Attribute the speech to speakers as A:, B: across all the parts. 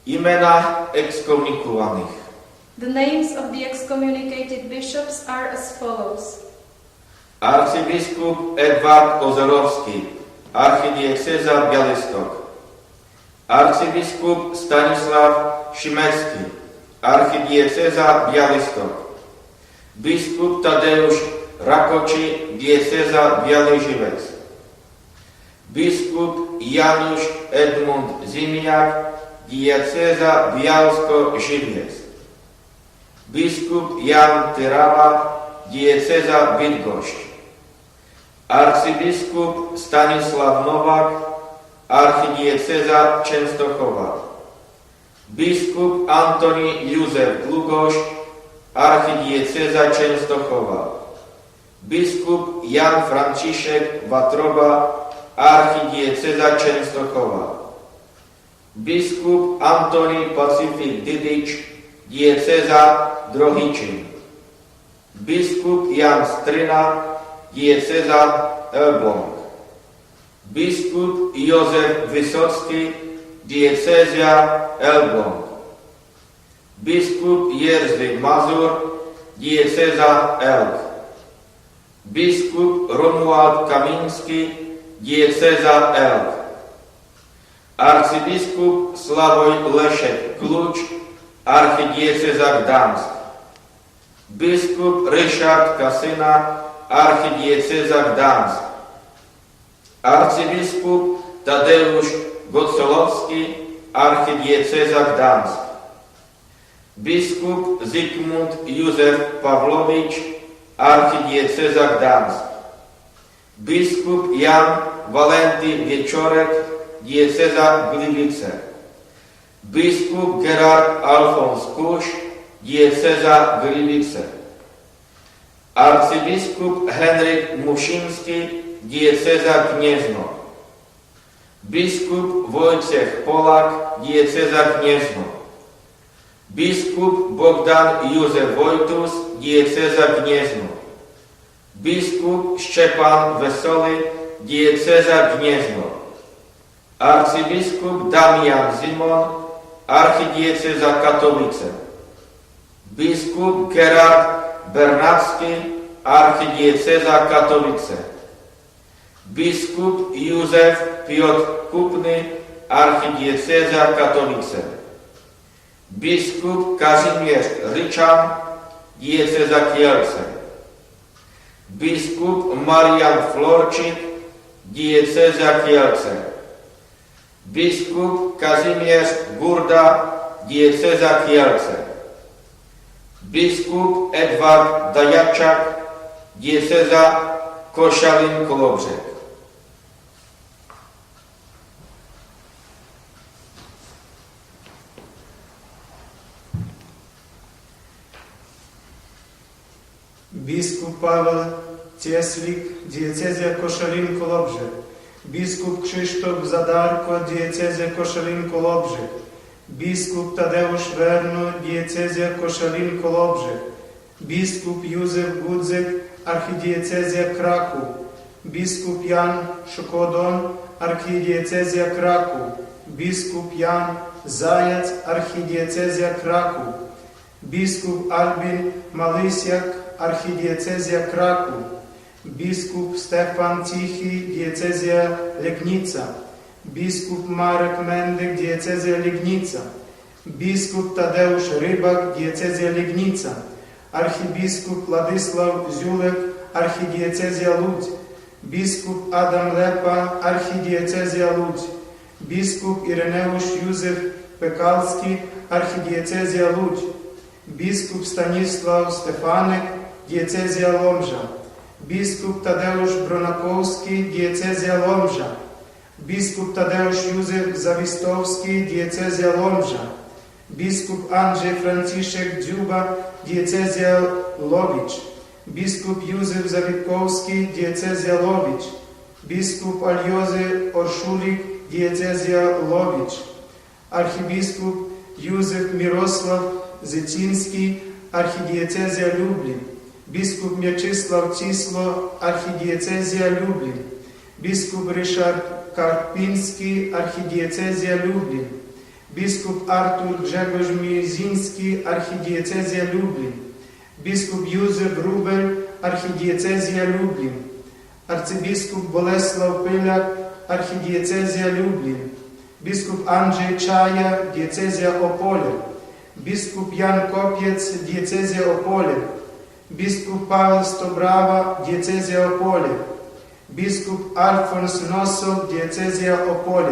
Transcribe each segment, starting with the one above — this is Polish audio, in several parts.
A: Imena exkomunikovaných.
B: The names of the excommunicated bishops are as follows.
A: Arcibiskup Edvard Ozelovský, archidiecéza Białystok. Arcibiskup Stanislav Šimecký, archidiecéza Białystok. Biskup Tadeusz Rakoczy, diecéza Biały Żywec. Biskup Janusz Edmund Zimiak, diecéza Białsko-Żywiec. Biskup Jan Tyrała, diecéza Bydgoszcz. Arcybiskup Stanisław Nowak, archidiecéza Częstochowa. Biskup Antoni Józef Długosz, archidiecéza Częstochowa. Biskup Jan Franciszek Watroba, archidiecéza Częstochowa. Biskup Antoni Pacyfik Dydycz, diecéza Drohiczyn. Biskup Jan Stryna, diecéza Elbląg. Biskup Józef Wysocki, diecézja Elbląg. Biskup Jerzy Mazur, diecéza Elk. Biskup Romuald Kamiński, diecéza Elk. Arcybiskup Sławoj Leszek Klucz, archidiecéza Gdańsk. Biskup Ryszard Kasyna, archidiecéza Gdańsk. Arcybiskup Tadeusz Gocolowski, archidiecéza Gdańsk. Biskup Zygmunt Józef Pawlowicz, archidiecéza Gdańsk. Biskup Jan Walenty Wieczorek, diecéza Gliwice. Biskup Gerard Alfons Kusz, diecéza Gliwice. Arcybiskup Henryk Muszyński, diecéza Gniezno. Biskup Wojciech Polak, diecéza Gniezno. Biskup Bogdan Józef Wojtus, diecéza Gniezno. Biskup Szczepan Wesoły, diecéza Gniezno. Arcybiskup Damian Zimon, archidiecéza Katowice. Biskup Gerard Bernacki, archidiecéza Katowice. Biskup Józef Piotr Kupny, archidiecéza Katowice. Biskup Kazimierz Ryczan, diecéza Kielce. Biskup Marian Florczyk, diecéza Kielce. Biskup Kazimierz Gurda, diecéza Kielce. Biskup Edward Dajaczak, diecéza Koszalin-Kołobrzeg.
C: Biskup Paweł Cieslik, diecezja Koszalin-Kołobrzeg. Biskup Krzysztof Zadarko, diecezja Koszalin-Kołobrzeg. Biskup Tadeusz Werno, diecezja Koszalin-Kołobrzeg. Biskup Józef Gudzyk, archidiecezja Kraków. Biskup Jan Szukodon, archidiecezja Kraków. Biskup Jan Zajac, archidiecezja Kraków. Biskup Albin Malysiak, archidiecezja Kraków. Biskup Stefan Cichy, diecezja Legnica. Biskup Marek Mendyk, diecezja Legnica. Biskup Tadeusz Rybak, diecezja Legnica. Archibiskup Władysław Ziulek, archidiecezja Łódź. Biskup Adam Lepa, archidiecezja Łódź. Biskup Ireneusz Józef Pekalski, archidiecezja Łódź. Biskup Stanisław Stefanek, diecezja Łomża. Biskup Tadeusz Bronakowski, diecezja Łomża. Biskup Tadeusz Józef Zawistowski, diecezja Łomża. Biskup Andrzej Franciszek Dziuba, diecezja Łowicz. Biskup Józef Zawitkowski, diecezja Łowicz. Biskup Aljozy Orszulik, diecezja Łowicz. Archibiskup Józef Mirosław Zyciński, archidiecezja Lublin. Biskup Mieczysław Cisło, archidiecezja Lublin. Biskup Ryszard Karpiński, archidiecezja Lublin. biskup Artur Grzegorz Miziński, archidiecezja Lublin, biskup Józef Wróbel, archidiecezja Lublin, arcybiskup Bolesław Pylak, archidiecezja Lublin, biskup Andrzej Czaja, diecezja Opole, biskup Jan Kopiec, diecezja Opole, biskup Paweł Stobrawa, diecezja Opole, biskup Alfons Nosow, diecezja Opole,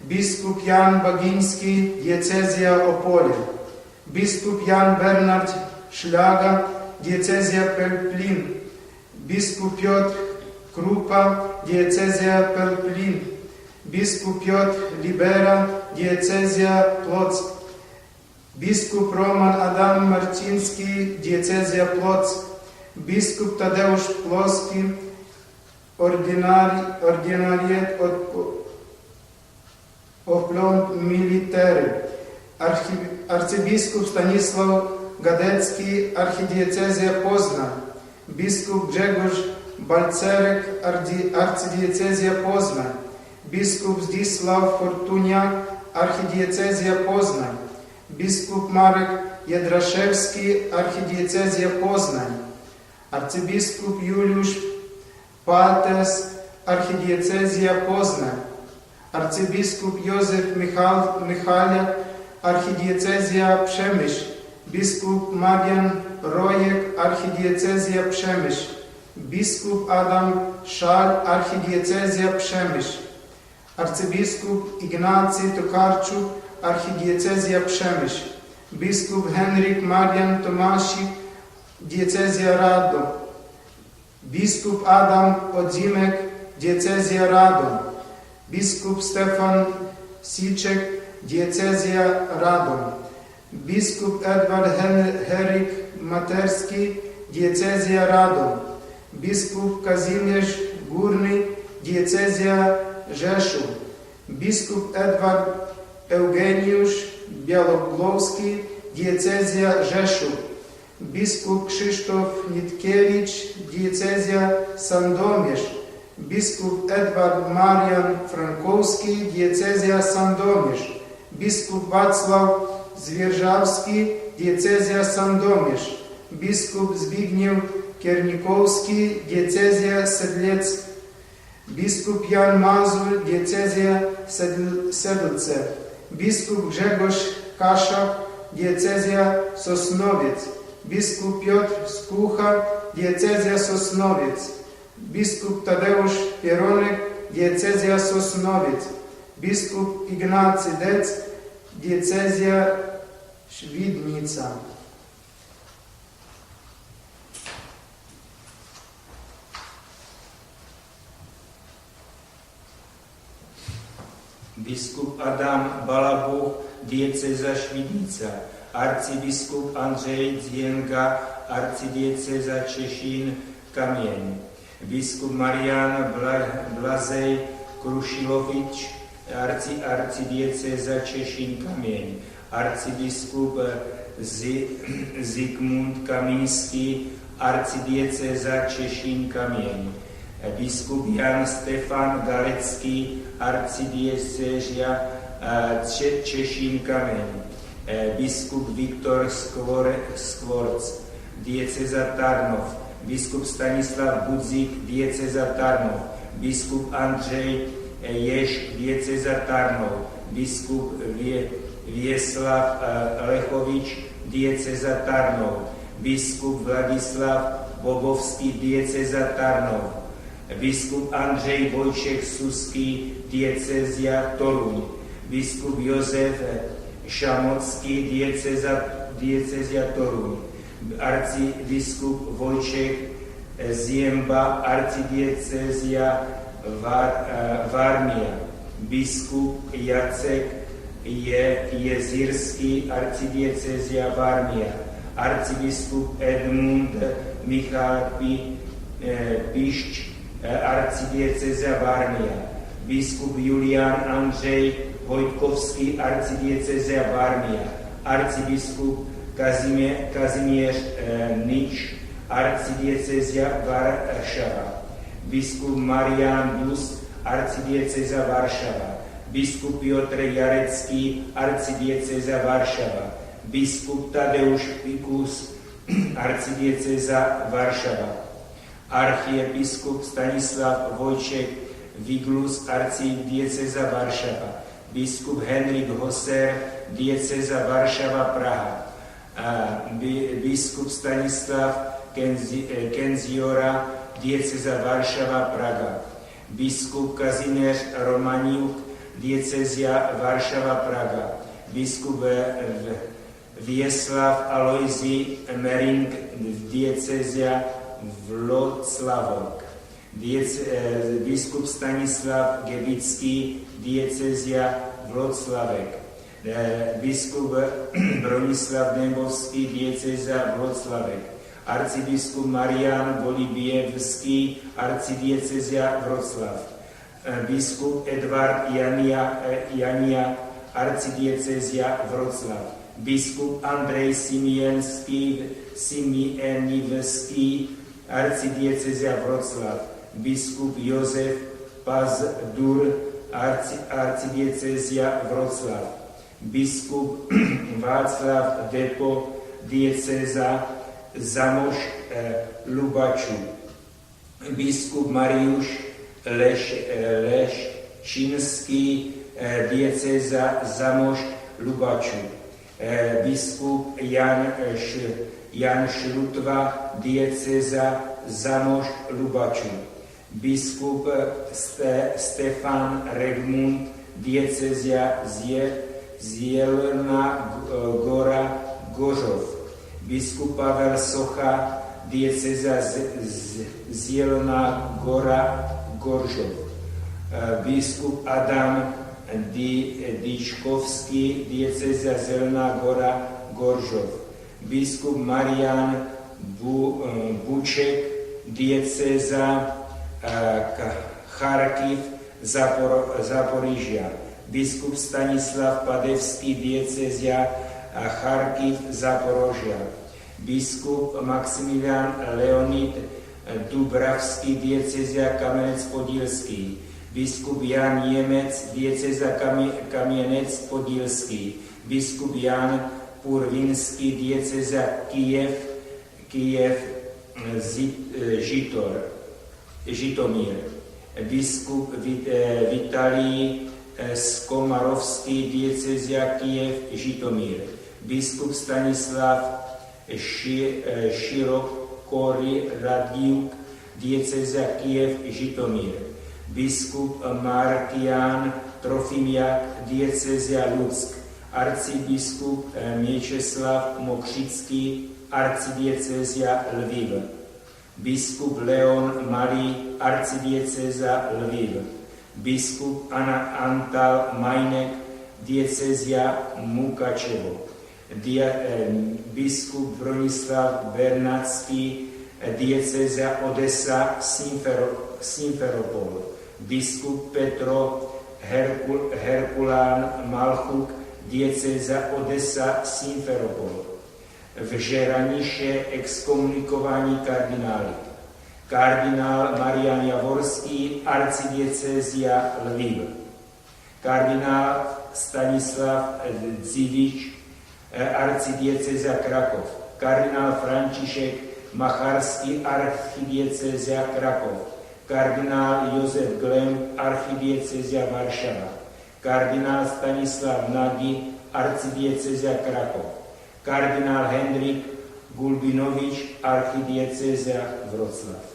C: biskup Jan Bagiński, diecezja Opole, biskup Jan Bernard Szlaga, diecezja Pelplin, biskup Piotr Krupa, diecezja Pelplin, biskup Piotr Libera, diecezja Płock, biskup Roman Adam Marciński, diecezja Płock, biskup Tadeusz Płoski, ordynariat opląd military, arcybiskup Stanisław Gadecki, archidiecezja Poznań, biskup Grzegorz Balcerek, arcydiecezja Poznań, biskup Zdzisław Fortuniak, archidiecezja Poznań, biskup Marek Jedraszewski, archidiecezja Poznań, arcybiskup Juliusz Paltes, archidiecezja Poznań, arcybiskup Józef Michaliak, archidiecezja Przemyśl, biskup Marian Rojek, archidiecezja Przemyśl, biskup Adam Szal, archidiecezja Przemyśl, arcybiskup Ignacy Tokarczuk, archidiecezja Przemyśl, biskup Henryk Marian Tomasik, diecezja Radom, biskup Adam Odzimek, diecezja Radom, biskup Stefan Siczek, diecezja Radom, biskup Edward Henryk Materski, diecezja Radom, biskup Kazimierz Górny, diecezja Rzeszów, biskup Edward Eugeniusz Białoglowski, diecezja Rzeszów, biskup Krzysztof Nitkiewicz, diecezja Sandomierz, biskup Edward Marian Frankowski, diecezja Sandomierz, biskup Wacław Zwierzawski, diecezja Sandomierz, biskup Zbigniew Kiernikowski, diecezja Sedlec, biskup Jan Mazur, diecezja Sedlce, biskup Grzegorz Kaszak, diecezja Sosnowiec, biskup Piotr Skucha, diecezja Sosnowiec, biskup Tadeusz Pieronek, diecezja Sosnowiec, biskup Ignacy Dec, diecezja Świdnica.
D: Biskup Adam Balabuch, dieceza Świdnica, arcybiskup Andrzej Dzienga, arcydieceza Cieszyn Kamień, biskup Marian Blazej Kruszilowicz, arcydieceza Cieszyn Kamień, arcybiskup Zygmunt Kamiński, arcydieceza Cieszyn Kamień, biskup Jan Stefan Galecki, arcydiecezja Cieszyn Kamień, biskup Wiktor Skworc, dieceza Tarnów, biskup Stanisław Budzik, dieceza Tarnów, biskup Andrzej Jeś, dieceza Tarnów, biskup Wiesław Lechowicz, dieceza Tarnów, biskup Władysław Bobowski, dieceza Tarnów, biskup Andrzej Wojciech Suski, diecezja Toruń, biskup Józef Szamocki, diecezja Toruń, arcybiskup Wojciech Ziemba, arcydiecezja Warmia, biskup Jacek Jezierski, arcydiecezja Warmia, arcybiskup Edmund Michał Piszcz, arcydiecezja Warmia, biskup Julian Andrzej Wojtkowski, arcydiecezja Warmia, arcybiskup Kazimierz Nicz, arcydiecezja Warszawa, biskup Marian Dus, arcydiecezja Warszawa, biskup Piotr Jarecký, arcidiecéza Varšava, biskup Tadeusz Pikus, arcidiecéza Varšava, archiepiskup Stanislav Vojček Viglus, arcidiecéza Varšava, biskup Henrik Hosser, diecéza Varšava Praha, biskup Stanislav Kenziora, diecéza Varšava Praga, biskup Kazimierz Romaniuk, diecézia Varšava Praga, biskup Vieslav Alojzij Mering, diecézia Vloclavok, biskup Stanislav Gebický, diecézia Vloclavek, biskup Bronislav Dembovský, diecéza Vloclavek, arcibiskup Marian Bolibievský, arcidiecézia Wroclaw, biskup Edward Jania, arcidiecézia Wroclaw, biskup Andrej Simienivský, arcidiecézia Wroclaw, biskup Josef Pazdur, arcidiecézia Wroclaw, biskup Václav Depo, diecéza Zamož Lubačů, biskup Mariusz Leščínský, diecéza Zamož Lubačů, biskup Jan Šrutva, diecéza Zamož Lubačů, biskup Stefan Regmund, diecézia Zielona Gora Gořov, biskup Pavel Socha, diecéza Zielona Gora Gorzhov, biskup Adam Dičkovský, diecéza Zelená Gora Gorzhov, biskup Marian Buček, diecéza Charkiv Zaporížia, biskup Stanislav Padevský, diecézia Charkiv Zaporožia, biskup Maximilian Leonid Dubravský, diecézia Kamenec-Podilský, biskup Jan Němec, diecéza Kamenec-Podilský, biskup Jan Purvinský, diecéza Kyjev Žitomír, biskup Vitalij Skomarovský, diecézia Kyjev Žitomír, biskup Stanislav Širokory Radiuk, diecéza Kyjev Žitomír, biskup Markian Trofimjak, diecézia Lutsk, arcibiskup Měčeslav Mokřický, arcidiecézia Lviv, biskup Leon Malý, arcidiecéza Lviv, biskup Antal Majnek, diecézia Mukačevo, biskup Bronislav Bernacký, diecéza Odessa Simferopol, biskup Petro Herkulán Malchuk, diecéza Odessa Simferopol, v Žeraniše exkomunikovaní kardinály, kardinál Marian Javorský, arcidiecézia Lviv, kardinál Stanislav Dzivič, arcidiecéza Krakov, kardinál František Macharský, archidiecézia Krakov, kardinál Josef Glem, archidiecézia Varšava, kardinál Stanislav Nagy, arcidiecézia Krakov, kardinál Henrik Gulbinovič, archidiecéza Wroclaw.